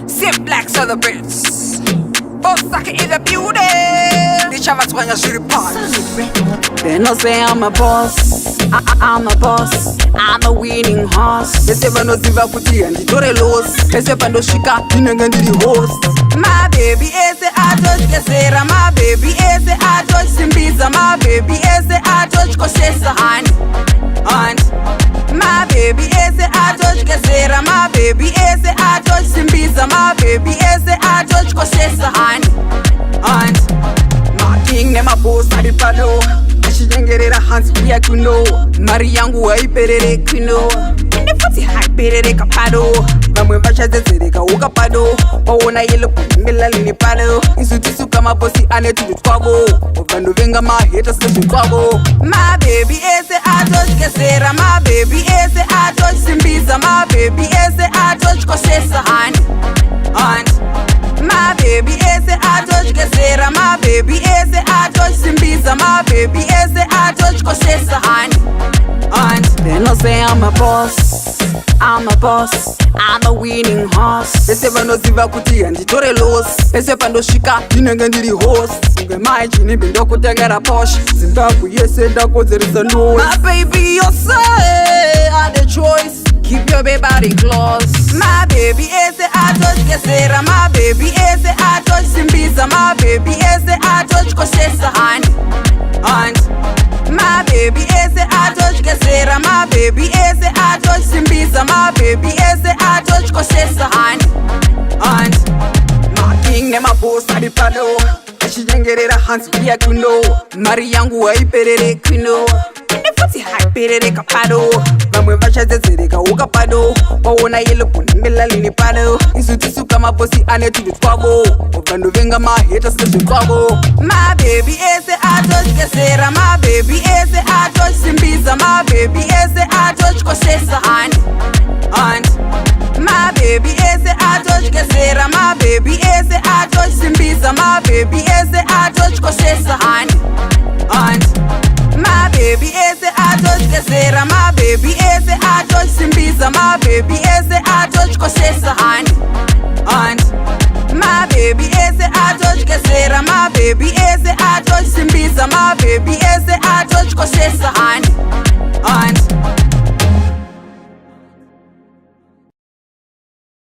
Sit black celebrates. Osaka is a beauty. The chavas when you see the parts. They no say I'm a boss. I'm a boss. I'm a winning horse. They say no ziva kuti and the dore los. They say no shika inangandi the host. My baby is a adult gesera. My baby is a adult simbiza. My baby is a adult koshesa hand. My baby is a adult gesera. My baby is a adult simbiza. My baby is a adult koshesa hand. My king nema boss adipado. Ashijengerera hands pia kuno. Mari yangu waiperere kuno. Ende futi haiperere kapado. Vamwe vachazezereka ukapado. Waona yelo kungela lini pado. Isutisu kama bosi ane tudutwabo. Ovando venga maheta session kwabo. My baby is a adult gesera. My baby is a adult simbiza. My baby is a adult koshesa hand. My baby is a adult gesera. My baby is a adult simbiza. My baby is a adult koshesa hand. They no say I'm a boss. I'm a boss. I'm a winning horse. They say no ziva kuti and the dore los. They say no shika inangandi the host. Unge my chini bindo kutengera posh. Zindaku yese dako there is a no. My baby you say are the choice. Keep your baby body close. My baby is a adult gesera. My baby is a adult simbiza. My baby is a adult koshesa hand. My baby is a adult gesera. My baby is a adult simbiza. My baby is a adult koshesa hand. My king nema boss adipado. Ashijengerera hands pia kuno. Mari yangu waiperere kuno. Ende futi haiperere kapado. Vamwe vachazezereka ukapado. Waona yelo kungela lini pado. Isutisu kama bosi ane tudutwabo. Ovando venga maheta session kwabo. My baby is a adult gesera. My baby is a adult simbiza. My baby is a adult koshesa hand. My baby is a adult gesera. My baby is a adult simbiza. My baby is a adult koshesa hand. My baby is a adult gesera. My baby is a adult simbiza. My baby is a adult koshesa hand. My baby is a adult gesera. My baby is a adult simbiza. My baby is a adult koshesa hand.